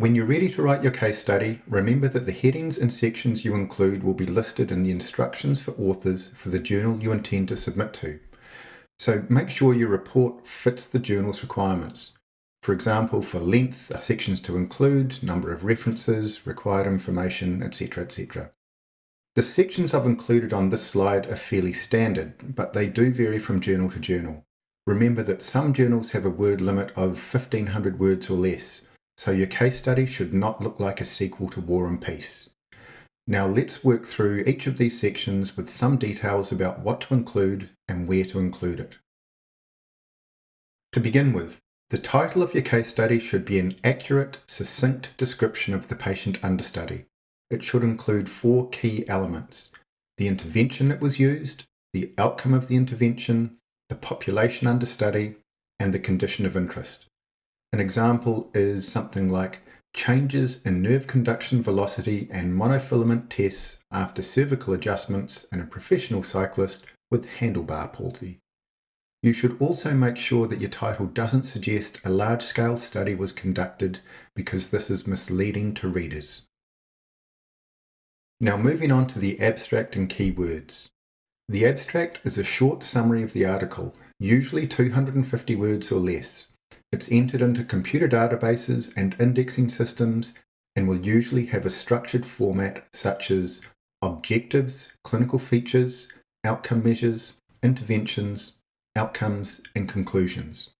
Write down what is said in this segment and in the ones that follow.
When you're ready to write your case study, remember that the headings and sections you include will be listed in the instructions for authors for the journal you intend to submit to. So make sure your report fits the journal's requirements. For example, for length, sections to include, number of references, required information, etc., etc. The sections I've included on this slide are fairly standard, but they do vary from journal to journal. Remember that some journals have a word limit of 1,500 words or less, so your case study should not look like a sequel to War and Peace. Now let's work through each of these sections with some details about what to include and where to include it. To begin with, the title of your case study should be an accurate, succinct description of the patient under study. It should include 4 key elements: the intervention that was used, the outcome of the intervention, the population under study, and the condition of interest. An example is something like changes in nerve conduction velocity and monofilament tests after cervical adjustments in a professional cyclist with handlebar palsy. You should also make sure that your title doesn't suggest a large-scale study was conducted, because this is misleading to readers. Now moving on to the abstract and keywords. The abstract is a short summary of the article, usually 250 words or less. It's entered into computer databases and indexing systems and will usually have a structured format such as objectives, clinical features, outcome measures, interventions, outcomes, and conclusions.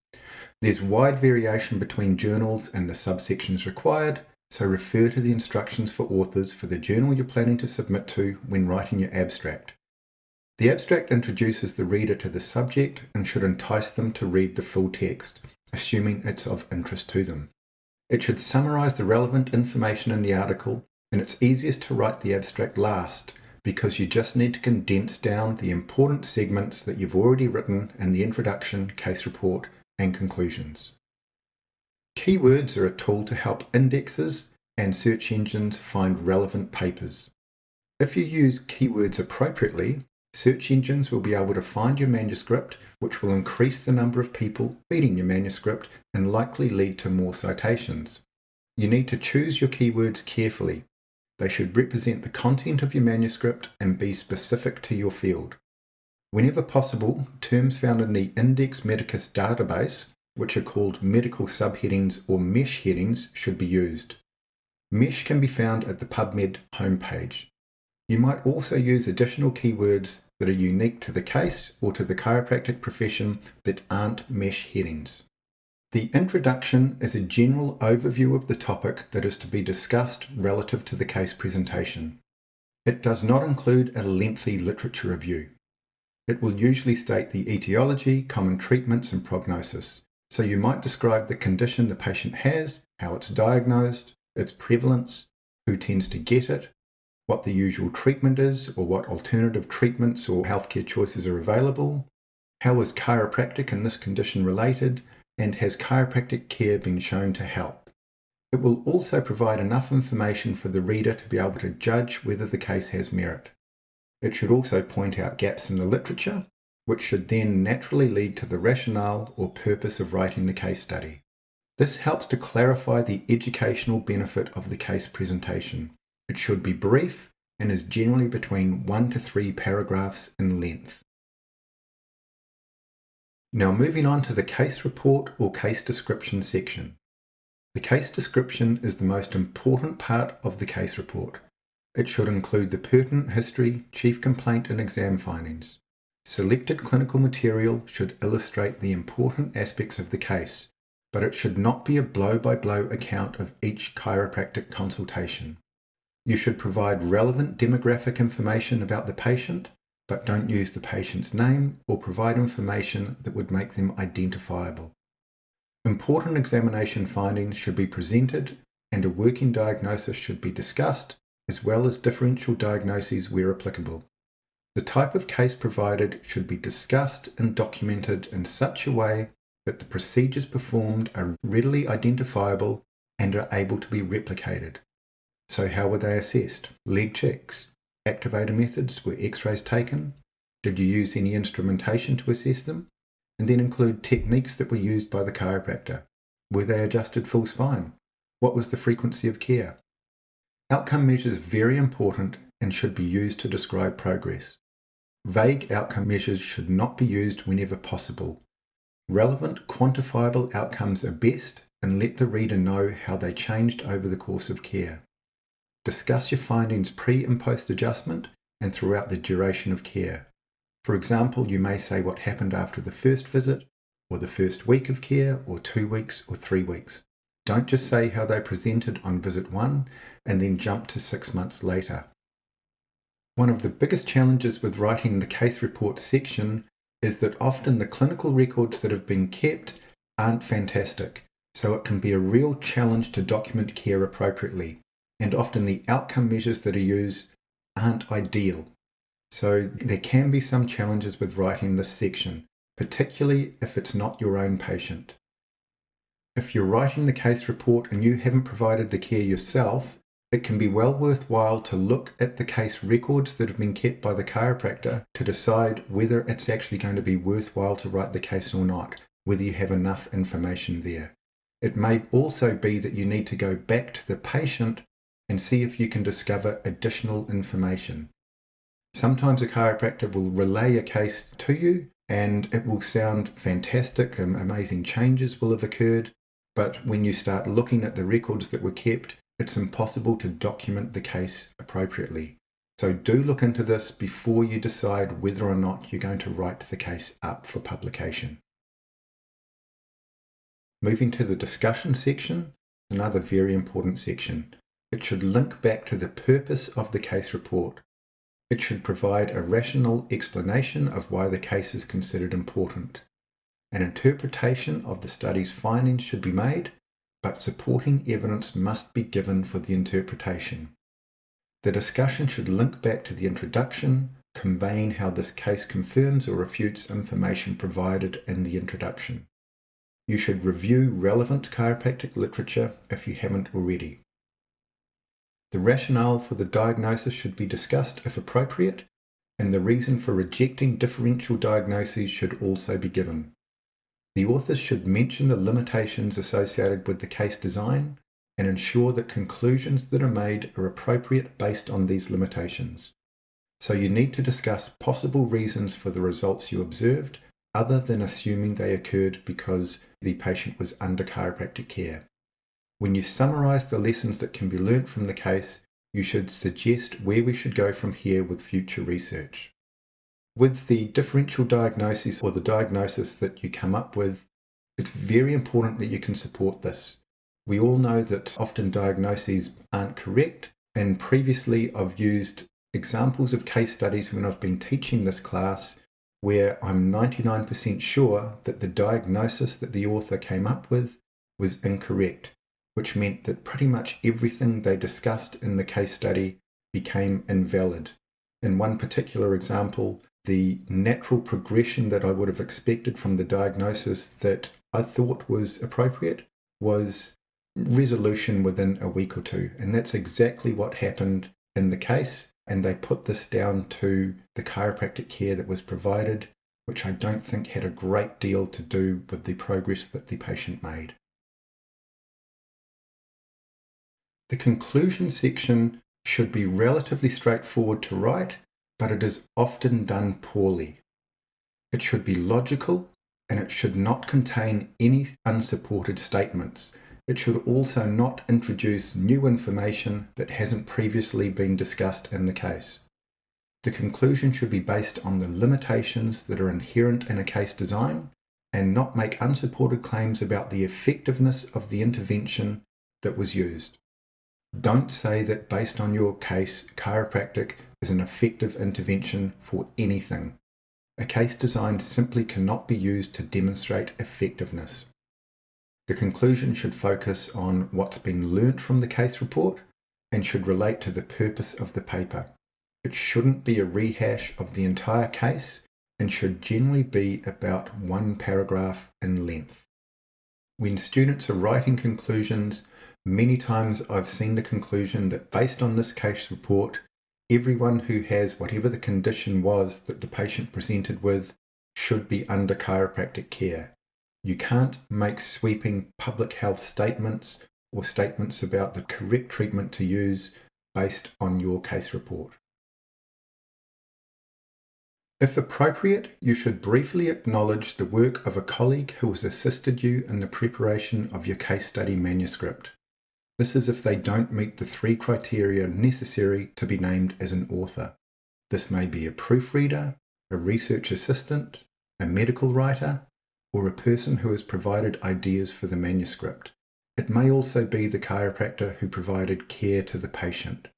There's wide variation between journals and the subsections required, so refer to the instructions for authors for the journal you're planning to submit to when writing your abstract. The abstract introduces the reader to the subject and should entice them to read the full text, assuming it's of interest to them. It should summarize the relevant information in the article, and it's easiest to write the abstract last because you just need to condense down the important segments that you've already written in the introduction, case report, and conclusions. Keywords are a tool to help indexes and search engines find relevant papers. If you use keywords appropriately, search engines will be able to find your manuscript, which will increase the number of people reading your manuscript and likely lead to more citations. You need to choose your keywords carefully. They should represent the content of your manuscript and be specific to your field. Whenever possible, terms found in the Index Medicus database, which are called medical subheadings or MESH headings, should be used. MESH can be found at the PubMed homepage. You might also use additional keywords that are unique to the case or to the chiropractic profession that aren't MESH headings. The introduction is a general overview of the topic that is to be discussed relative to the case presentation. It does not include a lengthy literature review. It will usually state the etiology, common treatments, and prognosis. So you might describe the condition the patient has, how it's diagnosed, its prevalence, who tends to get it, what the usual treatment is, or what alternative treatments or healthcare choices are available, how is chiropractic in this condition related, and has chiropractic care been shown to help. It will also provide enough information for the reader to be able to judge whether the case has merit. It should also point out gaps in the literature, which should then naturally lead to the rationale or purpose of writing the case study. This helps to clarify the educational benefit of the case presentation. It should be brief and is generally between 1 to 3 paragraphs in length. Now moving on to the case report or case description section. The case description is the most important part of the case report. It should include the pertinent history, chief complaint and exam findings. Selected clinical material should illustrate the important aspects of the case, but it should not be a blow-by-blow account of each chiropractic consultation. You should provide relevant demographic information about the patient, but don't use the patient's name or provide information that would make them identifiable. Important examination findings should be presented, and a working diagnosis should be discussed, as well as differential diagnoses where applicable. The type of case provided should be discussed and documented in such a way that the procedures performed are readily identifiable and are able to be replicated. So how were they assessed? Leg checks, activator methods, were x-rays taken? Did you use any instrumentation to assess them? And then include techniques that were used by the chiropractor. Were they adjusted full spine? What was the frequency of care? Outcome measures are very important and should be used to describe progress. Vague outcome measures should not be used whenever possible. Relevant, quantifiable outcomes are best, and let the reader know how they changed over the course of care. Discuss your findings pre and post adjustment and throughout the duration of care. For example, you may say what happened after the first visit, or the first week of care, or 2 weeks, or 3 weeks. Don't just say how they presented on visit 1 and then jump to 6 months later. One of the biggest challenges with writing the case report section is that often the clinical records that have been kept aren't fantastic, so it can be a real challenge to document care appropriately, and often the outcome measures that are used aren't ideal. So there can be some challenges with writing this section, particularly if it's not your own patient. If you're writing the case report and you haven't provided the care yourself, it can be well worthwhile to look at the case records that have been kept by the chiropractor to decide whether it's actually going to be worthwhile to write the case or not, whether you have enough information there. It may also be that you need to go back to the patient and see if you can discover additional information. Sometimes a chiropractor will relay a case to you and it will sound fantastic and amazing changes will have occurred, but when you start looking at the records that were kept, it's impossible to document the case appropriately. So do look into this before you decide whether or not you're going to write the case up for publication. Moving to the discussion section, another very important section. It should link back to the purpose of the case report. It should provide a rational explanation of why the case is considered important. An interpretation of the study's findings should be made, but supporting evidence must be given for the interpretation. The discussion should link back to the introduction, conveying how this case confirms or refutes information provided in the introduction. You should review relevant chiropractic literature if you haven't already. The rationale for the diagnosis should be discussed if appropriate, and the reason for rejecting differential diagnoses should also be given. The authors should mention the limitations associated with the case design and ensure that conclusions that are made are appropriate based on these limitations. So you need to discuss possible reasons for the results you observed, other than assuming they occurred because the patient was under chiropractic care. When you summarize the lessons that can be learnt from the case, you should suggest where we should go from here with future research. With the differential diagnosis or the diagnosis that you come up with, it's very important that you can support this. We all know that often diagnoses aren't correct, and previously I've used examples of case studies when I've been teaching this class where I'm 99% sure that the diagnosis that the author came up with was incorrect, which meant that pretty much everything they discussed in the case study became invalid. In one particular example, the natural progression that I would have expected from the diagnosis that I thought was appropriate was resolution within a week or two. And that's exactly what happened in the case. And they put this down to the chiropractic care that was provided, which I don't think had a great deal to do with the progress that the patient made. The conclusion section should be relatively straightforward to write, but it is often done poorly. It should be logical, and it should not contain any unsupported statements. It should also not introduce new information that hasn't previously been discussed in the case. The conclusion should be based on the limitations that are inherent in a case design and not make unsupported claims about the effectiveness of the intervention that was used. Don't say that based on your case, chiropractic is an effective intervention for anything. A case design simply cannot be used to demonstrate effectiveness. The conclusion should focus on what's been learnt from the case report and should relate to the purpose of the paper. It shouldn't be a rehash of the entire case and should generally be about 1 paragraph in length. When students are writing conclusions, many times I've seen the conclusion that based on this case report, everyone who has whatever the condition was that the patient presented with should be under chiropractic care. You can't make sweeping public health statements or statements about the correct treatment to use based on your case report. If appropriate, you should briefly acknowledge the work of a colleague who has assisted you in the preparation of your case study manuscript. This is if they don't meet the 3 criteria necessary to be named as an author. This may be a proofreader, a research assistant, a medical writer, or a person who has provided ideas for the manuscript. It may also be the chiropractor who provided care to the patient.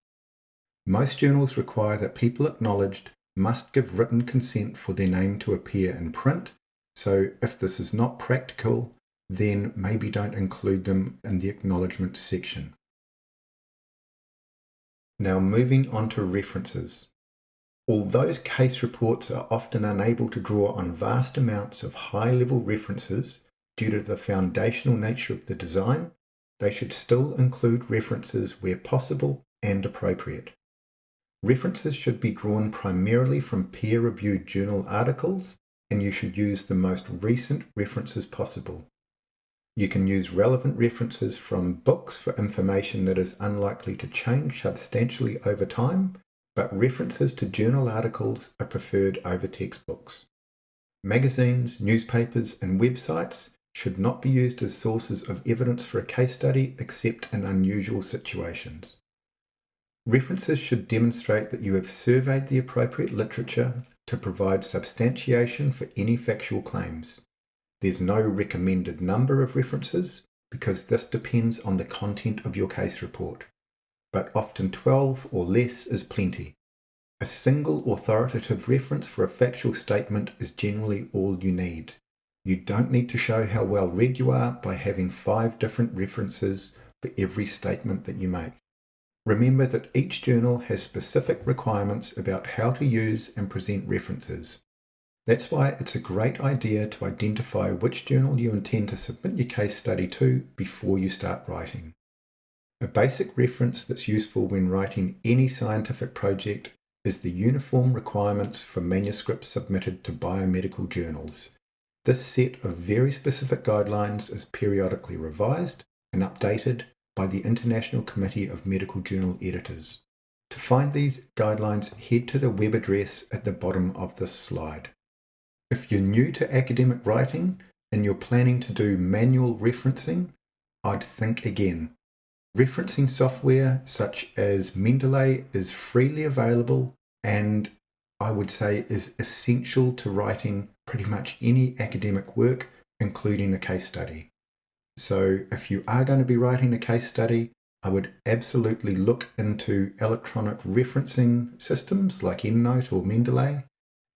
Most journals require that people acknowledged must give written consent for their name to appear in print, so if this is not practical, then maybe don't include them in the acknowledgement section. Now moving on to references. Although case reports are often unable to draw on vast amounts of high-level references due to the foundational nature of the design, they should still include references where possible and appropriate. References should be drawn primarily from peer-reviewed journal articles, and you should use the most recent references possible. You can use relevant references from books for information that is unlikely to change substantially over time, but references to journal articles are preferred over textbooks. Magazines, newspapers, and websites should not be used as sources of evidence for a case study except in unusual situations. References should demonstrate that you have surveyed the appropriate literature to provide substantiation for any factual claims. There's no recommended number of references because this depends on the content of your case report, but often 12 or less is plenty. A single authoritative reference for a factual statement is generally all you need. You don't need to show how well read you are by having 5 different references for every statement that you make. Remember that each journal has specific requirements about how to use and present references. That's why it's a great idea to identify which journal you intend to submit your case study to before you start writing. A basic reference that's useful when writing any scientific project is the Uniform Requirements for Manuscripts Submitted to Biomedical Journals. This set of very specific guidelines is periodically revised and updated by the International Committee of Medical Journal Editors. To find these guidelines, head to the web address at the bottom of this slide. If you're new to academic writing and you're planning to do manual referencing, I'd think again. Referencing software such as Mendeley is freely available and I would say is essential to writing pretty much any academic work, including a case study. So if you are going to be writing a case study, I would absolutely look into electronic referencing systems like EndNote or Mendeley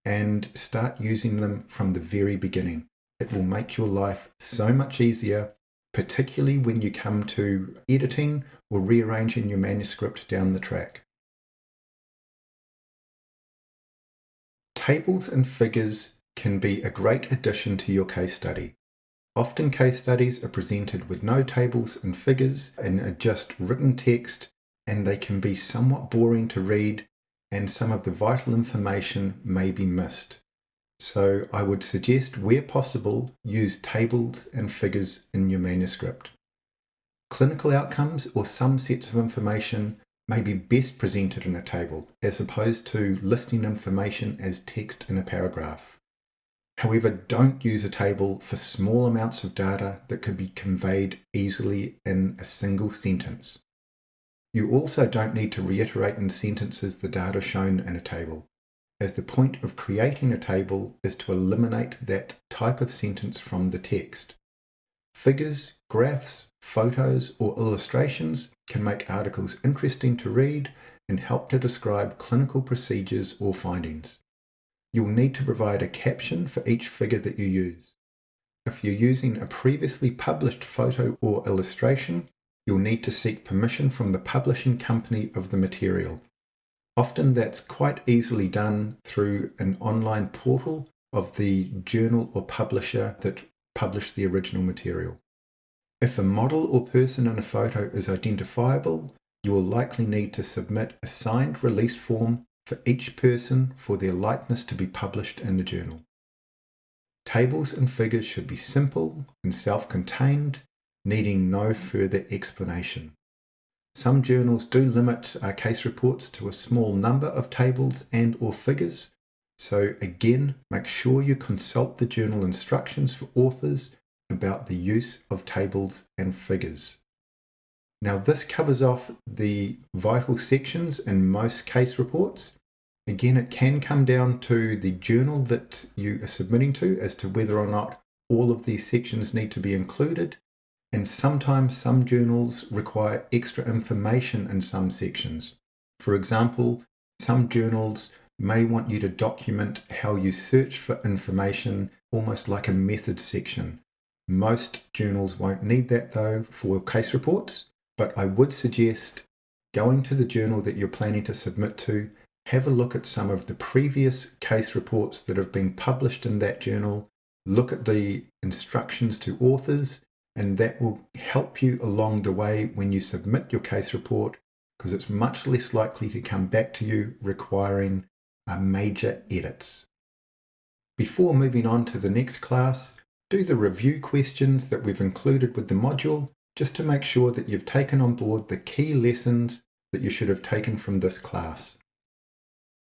and start using them from the very beginning. It will make your life so much easier, particularly when you come to editing or rearranging your manuscript down the track. Tables and figures can be a great addition to your case study. Often case studies are presented with no tables and figures and are just written text, and they can be somewhat boring to read and some of the vital information may be missed. So I would suggest where possible use tables and figures in your manuscript. Clinical outcomes or some sets of information may be best presented in a table as opposed to listing information as text in a paragraph. However, don't use a table for small amounts of data that could be conveyed easily in a single sentence. You also don't need to reiterate in sentences the data shown in a table, as the point of creating a table is to eliminate that type of sentence from the text. Figures, graphs, photos, or illustrations can make articles interesting to read and help to describe clinical procedures or findings. You'll need to provide a caption for each figure that you use. If you're using a previously published photo or illustration, you'll need to seek permission from the publishing company of the material. Often that's quite easily done through an online portal of the journal or publisher that published the original material. If a model or person in a photo is identifiable, you will likely need to submit a signed release form for each person for their likeness to be published in the journal. Tables and figures should be simple and self-contained, needing no further explanation. Some journals do limit case reports to a small number of tables and or figures. So again, make sure you consult the journal instructions for authors about the use of tables and figures. Now this covers off the vital sections in most case reports. Again, it can come down to the journal that you are submitting to as to whether or not all of these sections need to be included. And sometimes some journals require extra information in some sections. For example, some journals may want you to document how you search for information, almost like a method section. Most journals won't need that though for case reports, but I would suggest going to the journal that you're planning to submit to, have a look at some of the previous case reports that have been published in that journal, look at the instructions to authors, and that will help you along the way when you submit your case report, because it's much less likely to come back to you requiring major edits. Before moving on to the next class, do the review questions that we've included with the module, just to make sure that you've taken on board the key lessons that you should have taken from this class.